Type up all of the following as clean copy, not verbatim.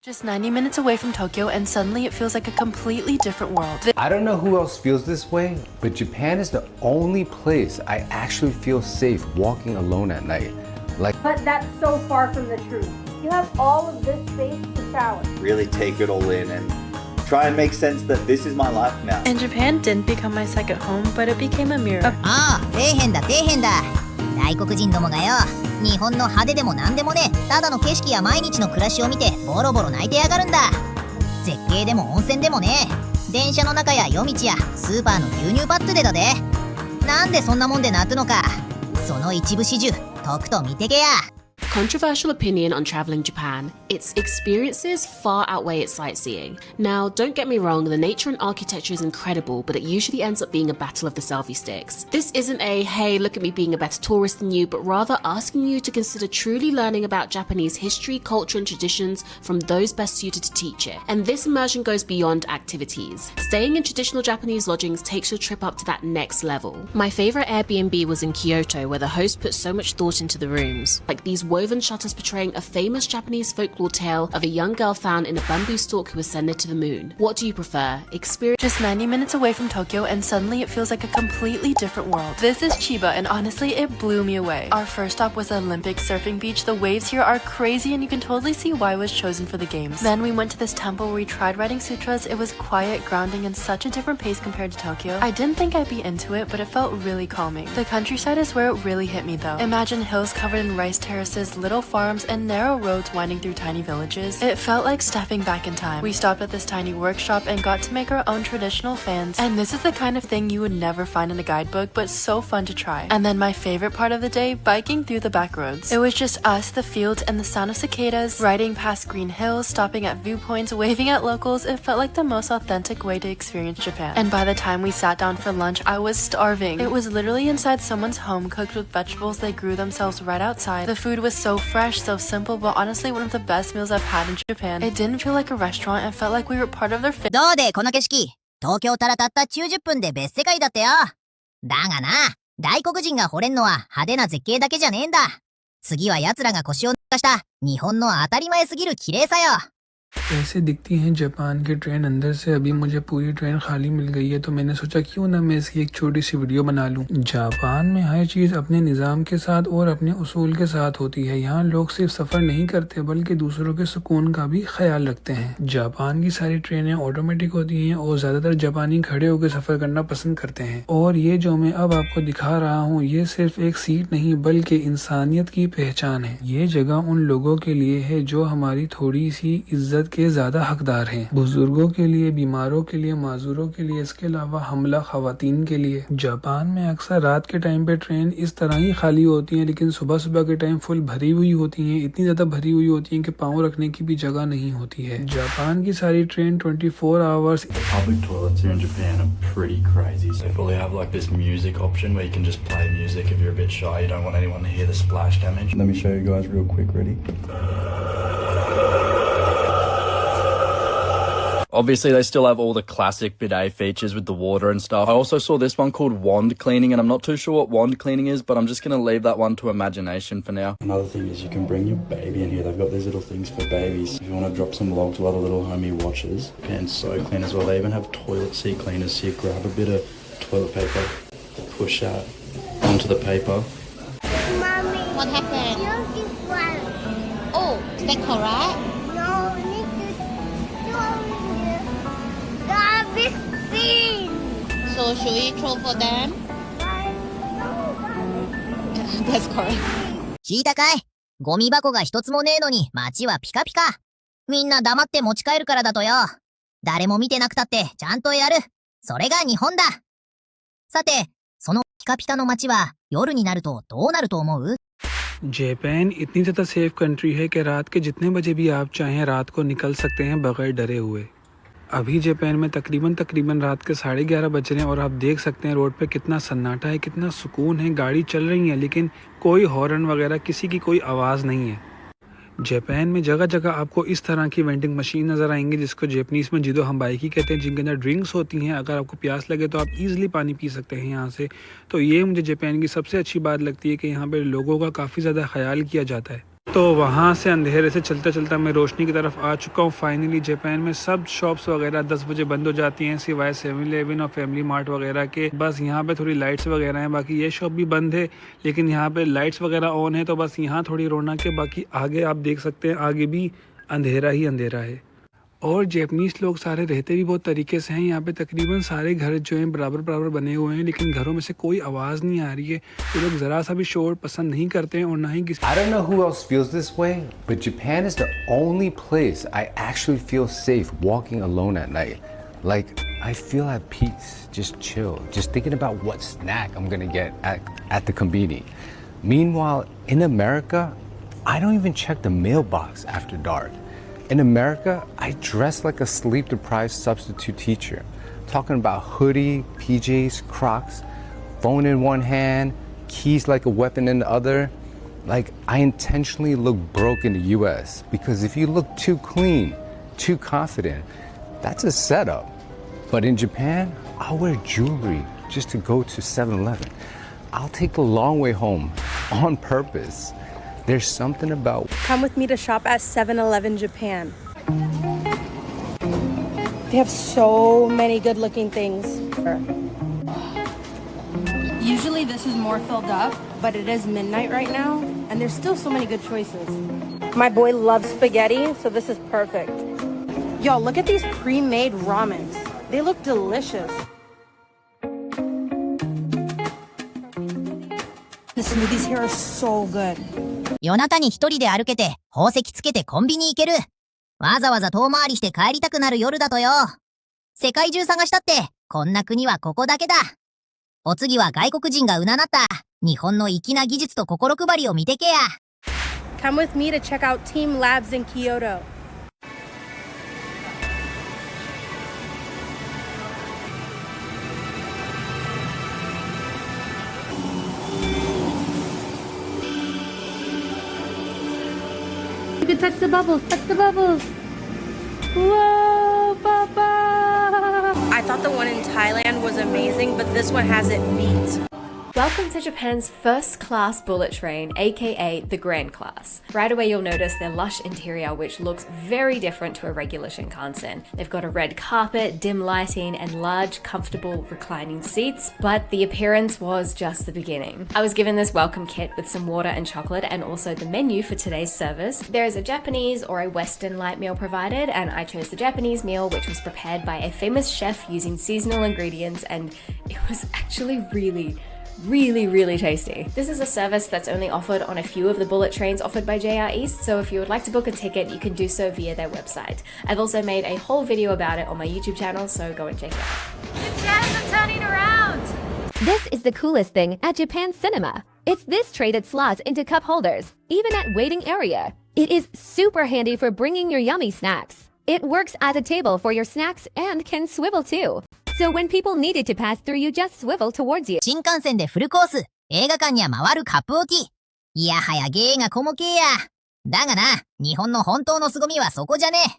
Just 90 minutes away from Tokyo, and suddenly it feels like a completely different world. I don't know who else feels this way, but Japan is the only place I actually feel safe walking alone at night. But that's so far from the truth. You have all of this space to shower. Really take it all in and try and make sense that this is my life now. And Japan didn't become my second home, but it became a mirror. ああ、底辺だ底辺だ。外国人どもがよ、日本の派手でもなんでもね、ただの景色や毎日の暮らしを見てボロボロ泣いてやがるんだ。絶景でも温泉でもね、電車の中や夜道やスーパーの牛乳パックでだで。なんでそんなもんで泣くのか、その一部始終とくと見てけや。Controversial opinion on traveling Japan. Its experiences far outweigh its sightseeing. Now, don't get me wrong, the nature and architecture is incredible, but it usually ends up being a battle of the selfie sticks. This isn't a, hey, look at me being a better tourist than you, but rather asking you to consider truly learning about Japanese history, culture, and traditions from those best suited to teach it. And this immersion goes beyond activities. Staying in traditional Japanese lodgings takes your trip up to that next level. My favorite Airbnb was in Kyoto, where the host put so much thought into the rooms. Like these woven shutters portraying a famous Japanese folklore tale of a young girl found in a bamboo stalk who ascended to the moon. What do you prefer? Experience Just 90 minutes away from Tokyo, and suddenly it feels like a completely different world. This is Chiba, and honestly, it blew me away. Our first stop was the Olympic surfing beach. The waves here are crazy, and you can totally see why it was chosen for the games. Then we went to this temple where we tried writing sutras. It was quiet, grounding, and such a different pace compared to Tokyo. I didn't think I'd be into it, but it felt really calming. The countryside is where it really hit me though. Imagine hills covered in rice terraces, little farms, and narrow roads winding through tiny villages. It felt like stepping back in time. We stopped at this tiny workshop and got to make our own traditional fans. And this is the kind of thing you would never find in a guidebook, but so fun to try. And then my favorite part of the day, biking through the back roads. It was just us, the fields, and the sound of cicadas, riding past green hills, stopping at viewpoints, waving at locals. It felt like the most authentic way to experience Japan. And by the time we sat down for lunch, I was starving. It was literally inside someone's home, cooked with vegetables they grew themselves right outside. The food was so fresh, so simple, but honestly one of the best meals I've had in Japan. It didn't feel like a restaurant, it felt like we were part of their どうでこの景色、東京からたった90分で別世界だったよ。だがな、外国人が惚れんのは派手な絶景だけじゃねえんだ。次は奴らが腰を抜かした日本の当たり前すぎる綺麗さよ。कैसे दिखती हैं Japan की train अंदर से। अभी मुझे पूरी train खाली मिल गई है, तो मैंने सोचा क्यों ना मैं इसकी एक छोटी सी वीडियो बना लूं। जापान में हर चीज़ अपने निज़ाम के साथ और अपने उसूल के साथ होती है। यहाँ लोग सिर्फ सफ़र नहीं करते बल्कि दूसरों के सुकून का भी ख्याल रखते हैं। जापान की सारी ट्रेनें ऑटोमेटिक होती हैं और ज़्यादातर जापानी खड़े होकर सफ़र करना पसंद करते हैं। और ये जो मैं अब आपको दिखा रहा हूँ, ये सिर्फ एक सीट नहीं बल्कि इंसानियत की पहचान है। ये जगह उन लोगों के लिए है जो हमारी थोड़ी सी इज्जत के ज्यादा हकदार हैं। बुजुर्गों के लिए, बीमारों के लिए, माजूरों के लिए, इसके अलावा हमला खवातीन के लिए। जापान में अक्सर रात के टाइम पे ट्रेन इस तरह ही खाली होती हैं, लेकिन सुबह सुबह के टाइम फुल भरी हुई होती हैं। इतनी ज्यादा भरी हुई होती हैं कि पाँव रखने की भी जगह नहीं होती है। जापान की सारी train 24 hours. Public toilets here in Japan are pretty crazy. So they probably have like this music option where you can just play music if you're a bit shy. You don't want anyone to hear the splash damage. Let me show you guys real quick. Ready? Obviously, they still have all the classic bidet features with the water and stuff. I also saw this one called wand cleaning, and I'm not too sure what wand cleaning is, but I'm just going to leave that one to imagination for now. Another thing is you can bring your baby in here. They've got these little things for babies. If you want to drop some logs while the little homie watches. Japan's so clean as well. They even have toilet seat cleaners, so you grab a bit of toilet paper, push that onto the paper. Mommy, what happened? Oh, is that correct? No, so should we throw for them? That's correct. 聞いたかい？ゴミ箱が一つもねえのに街はピカピカ。みんな黙って持ち帰るからだとよ。誰も見てなくたってちゃんとやる。それが日本だ。さて、そのピカピカの街は夜になるとどうなると思う？ Japan इतनी ज़्यादा safe country है कि रात के जितने बजे भी आप चाहें रात को निकल सकते हैं बगैर डरे हुए। अभी जापान में तकरीबन रात के 11:30 बज रहे हैं और आप देख सकते हैं रोड पे कितना सन्नाटा है, कितना सुकून है। गाड़ी चल रही है लेकिन कोई हॉर्न वगैरह किसी की कोई आवाज़ नहीं है। जापान में जगह जगह आपको इस तरह की वेंडिंग मशीन नज़र आएंगी जिसको जापानीज़ में जिदो हम्बाइकी कहते हैं, जिनके अंदर ड्रिंक्स होती हैं। अगर आपको प्यास लगे तो आप इजीली पानी पी सकते हैं यहाँ से। तो ये मुझे जापान की सबसे अच्छी बात लगती है कि यहाँ पे लोगों का काफ़ी ज़्यादा ख्याल किया जाता है। तो वहाँ से अंधेरे से चलता चलता मैं रोशनी की तरफ आ चुका हूँ। फाइनली जापान में सब शॉप्स वगैरह 10 बजे बंद हो जाती हैं सिवाय 7-Eleven और फैमिली मार्ट वगैरह के। बस यहाँ पे थोड़ी लाइट्स वगैरह हैं, बाकी ये शॉप भी बंद है लेकिन यहाँ पे लाइट्स वगैरह ऑन है, तो बस यहाँ थोड़ी रौनक है। बाकी आगे आप देख सकते हैं आगे भी अंधेरा ही अंधेरा है। और जैपनीज लोग सारे रहते भी बहुत तरीके से हैं। यहाँ पे तकरीबन सारे घर जो हैं बराबर बराबर बने हुए हैं, लेकिन घरों में से कोई आवाज़ नहीं आ रही है। ये लोग ज़रा सा भी शोर पसंद नहीं करते हैं और ना ही किसी। I don't know who else feels this way, but Japan is the only place I actually feel safe walking alone at night. Like, I feel at peace, just chill, just thinking about what snack I'm gonna get at the conveni. Meanwhile, in America, I don't even check the mailbox after dark. In America, I dress like a sleep-deprived substitute teacher, talking about hoodie, PJs, Crocs, phone in one hand, keys like a weapon in the other. Like, I intentionally look broke in the US because if you look too clean, too confident, that's a setup. But in Japan, I'll wear jewelry just to go to 7-Eleven. I'll take the long way home on purpose. There's something about... Come with me to shop at 7-Eleven Japan. They have so many good-looking things. Usually this is more filled up, but it is midnight right now, and there's still so many good choices. My boy loves spaghetti, so this is perfect. Y'all, look at these pre-made ramens. They look delicious. The smoothies here are so good. 夜中に一人で歩けて、宝石つけてコンビニ行ける。わざわざ遠回りして帰りたくなる夜だとよ。世界中探したって、こんな国はここだけだ。お次は外国人がうななった、日本の粋な技術と心配りを見てけや。Come with me to check out Team Labs in Kyoto. You can touch the bubbles, touch the bubbles. Whoa, Papa! I thought the one in Thailand was amazing, but this one has it beat. Welcome to Japan's first class bullet train, aka the Grand Class. Right away you'll notice their lush interior, which looks very different to a regular Shinkansen. They've got a red carpet, dim lighting, and large, comfortable reclining seats, but the appearance was just the beginning. I was given this welcome kit with some water and chocolate and also the menu for today's service. There is a Japanese or a Western light meal provided, and I chose the Japanese meal, which was prepared by a famous chef using seasonal ingredients, and it was actually really tasty. This is a service that's only offered on a few of the bullet trains offered by JR East, so if you would like to book a ticket, you can do so via their website. I've also made a whole video about it on my YouTube channel, so go and check it out. Japan's turning around! This is the coolest thing at Japan Cinema. It's this tray that slots into cup holders, even at waiting area. It is super handy for bringing your yummy snacks. It works as a table for your snacks and can swivel too. So when people needed to pass through, you just swivel towards you. 新幹線でフルコース、映画館には回るカップ置き。いやはや芸がこもけや。だがな、日本の本当の凄みはそこじゃねえ。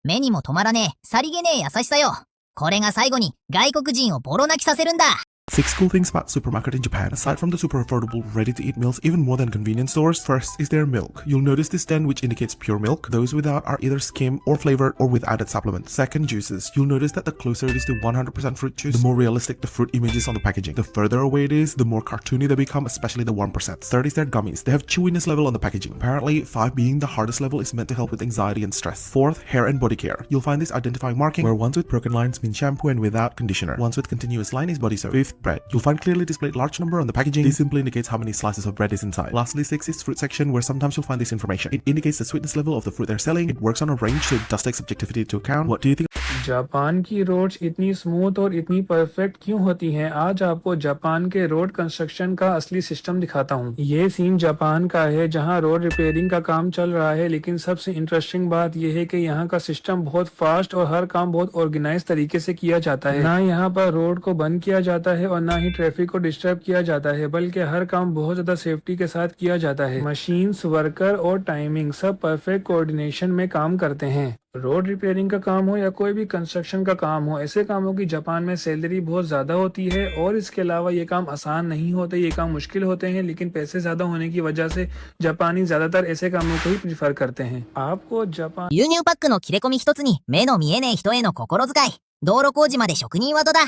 目にも止まらねえ、さりげねえ優しさよ。これが最後に外国人をボロ泣きさせるんだ。6 cool things about supermarket in Japan. Aside from the super affordable ready-to-eat meals, even more than convenience stores, first is their milk. You'll notice this stand which indicates pure milk. Those without are either skim or flavored or with added supplements. Second, juices. You'll notice that the closer it is to 100% fruit juice, the more realistic the fruit images on the packaging. The further away it is, the more cartoony they become, especially the 1%. Third is their gummies. They have chewiness level on the packaging. Apparently, 5 being the hardest level is meant to help with anxiety and stress. Fourth, hair and body care. You'll find this identifying marking where ones with broken lines mean shampoo and without conditioner. Ones with continuous line is body soap. Fifth, bread. You'll find clearly displayed large number on the packaging. This simply indicates how many slices of bread is inside. Lastly, 6 is fruit section, where sometimes you'll find this information. It indicates the sweetness level of the fruit they're selling. It works on a range, so it does take subjectivity into account. What do you think? Japan की roads इतनी smooth और इतनी perfect क्यों होती हैं? आज आपको Japan के रोड कंस्ट्रक्शन का असली सिस्टम दिखाता हूँ। ये सीन जापान का है जहाँ रोड रिपेयरिंग का काम चल रहा है, लेकिन सबसे इंटरेस्टिंग बात यह है कि यहाँ का सिस्टम बहुत फास्ट और हर काम बहुत ऑर्गेनाइज तरीके से किया जाता है। ना यहाँ पर रोड को बंद किया जाता है और ना ही ट्रैफिक को डिस्टर्ब किया जाता है, बल्कि हर काम बहुत ज्यादा सेफ्टी के साथ किया जाता है। मशीन्स, वर्कर और टाइमिंग सब परफेक्ट कोऑर्डिनेशन में काम करते हैं। रोड रिपेयरिंग का काम हो या कोई भी कंस्ट्रक्शन का काम हो, ऐसे कामों की जापान में सैलरी बहुत ज्यादा होती है और इसके अलावा ये काम आसान नहीं होते, ये काम मुश्किल होते हैं, लेकिन पैसे ज्यादा होने की वजह से जापानी ज्यादातर ऐसे कामों को ही प्रीफर करते हैं। आपको Japan 牛乳パックの切れ込み一つに目の見えねえ人への心遣い、道路工事まで職人技だ。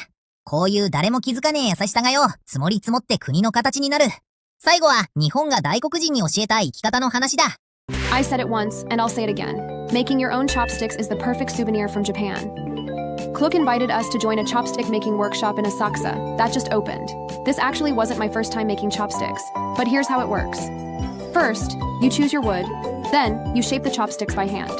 こういう誰も気づかねえ優しさがよ、積もり積もって国の形になる。最後は日本が外国人に教えた生き方の話だ。I said it once, and I'll say it again. Making your own chopsticks is the perfect souvenir from Japan. Klook invited us to join a chopstick making workshop in Asakusa. That just opened. This actually wasn't my first time making chopsticks, but here's how it works. First, you choose your wood, then you shape the chopsticks by hand.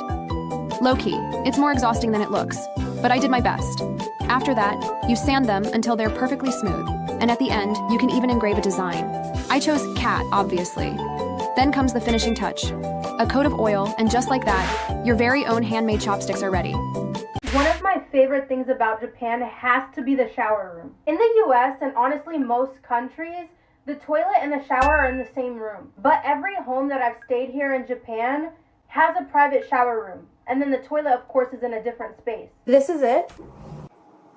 Low-key, it's more exhausting than it looks, but I did my best. After that, you sand them until they're perfectly smooth, and at the end, you can even engrave a design. I chose cat, obviously. Then comes the finishing touch. A coat of oil, and just like that, your very own handmade chopsticks are ready. One of my favorite things about Japan has to be the shower room. In the US and honestly most countries, the toilet and the shower are in the same room. But every home that I've stayed here in Japan has a private shower room. And then the toilet, of course, is in a different space. This is it.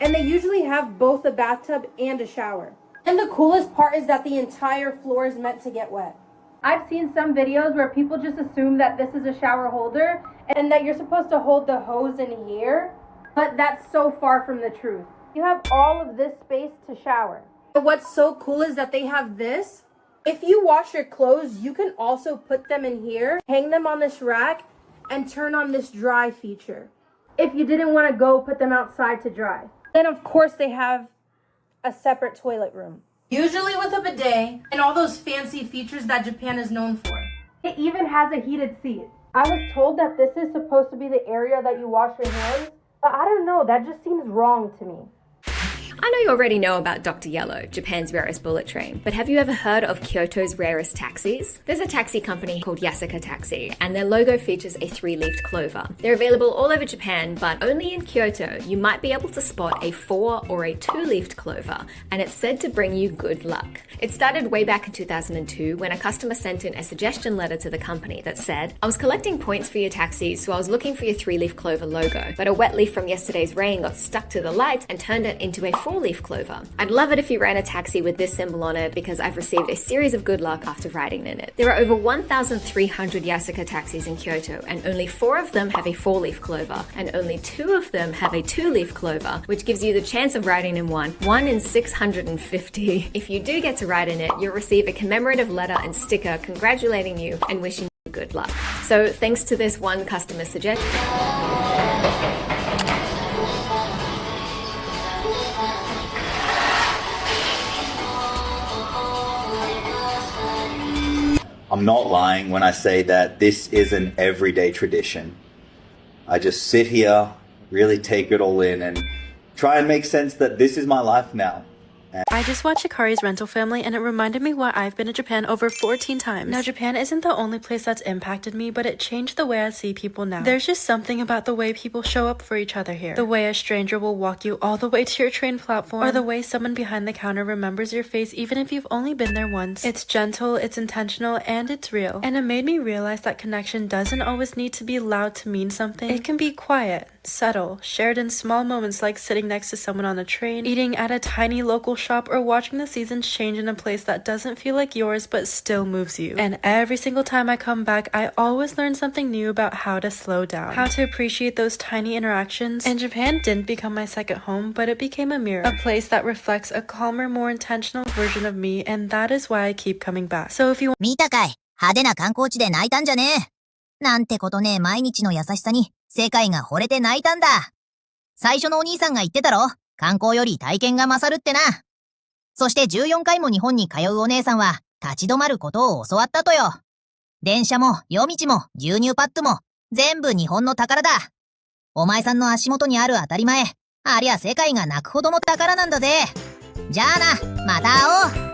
And they usually have both a bathtub and a shower. And the coolest part is that the entire floor is meant to get wet. I've seen some videos where people just assume that this is a shower holder and that you're supposed to hold the hose in here, but that's so far from the truth. You have all of this space to shower. But what's so cool is that they have this. If you wash your clothes, you can also put them in here, hang them on this rack, and turn on this dry feature if you didn't want to go put them outside to dry. Then of course they have a separate toilet room, usually with a bidet and all those fancy features that Japan is known for. It even has a heated seat. I was told that this is supposed to be the area that you wash your hands, but I don't know, that just seems wrong to me. I know you already know about Dr. Yellow, Japan's rarest bullet train, but have you ever heard of Kyoto's rarest taxis? There's a taxi company called Yasuka Taxi, and their logo features a 3-leafed clover. They're available all over Japan, but only in Kyoto you might be able to spot a 4 or a 2-leafed clover, and it's said to bring you good luck. It started way back in 2002 when a customer sent in a suggestion letter to the company that said, I was collecting points for your taxi, so I was looking for your 3-leaf clover logo, but a wet leaf from yesterday's rain got stuck to the light and turned it into a 4-leaf clover. I'd love it if you ran a taxi with this symbol on it because I've received a series of good luck after riding in it. There are over 1,300 Yasuka taxis in Kyoto, and only 4 of them have a 4-leaf clover, and only 2 of them have a 2-leaf clover, which gives you the chance of riding in one in 650. If you do get to ride in it, you'll receive a commemorative letter and sticker congratulating you and wishing you good luck. So thanks to this one customer suggestion. I'm not lying when I say that this is an everyday tradition. I just sit here, really take it all in, and try and make sense that this is my life now. I just watched Hikari's Rental Family and it reminded me why I've been to Japan over 14 times. Now, Japan isn't the only place that's impacted me, but it changed the way I see people now. There's just something about the way people show up for each other here. The way a stranger will walk you all the way to your train platform, or the way someone behind the counter remembers your face even if you've only been there once. It's gentle, it's intentional, and it's real. And it made me realize that connection doesn't always need to be loud to mean something. It can be quiet, subtle, shared in small moments like sitting next to someone on a train, eating at a tiny local shop, or watching the seasons change in a place that doesn't feel like yours but still moves you. And every single time I come back, I always learn something new about how to slow down, how to appreciate those tiny interactions. And Japan didn't become my second home, but it became a mirror, a place that reflects a calmer, more intentional version of me, and that is why I keep coming back. So if you 見たかい、派手な観光地で泣いたんじゃねえ。なんてことねえ毎日の優しさに世界が惚れて泣いたんだ。最初のお兄さんが言ってたろ、観光より体験が勝るってな。そして14回も日本に通うお姉さんは立ち止まることを教わったとよ。電車も夜道も牛乳パックも全部日本の宝だ。お前さんの足元にある当たり前、ありゃ世界が泣くほどの宝なんだぜ。じゃあな、また会おう。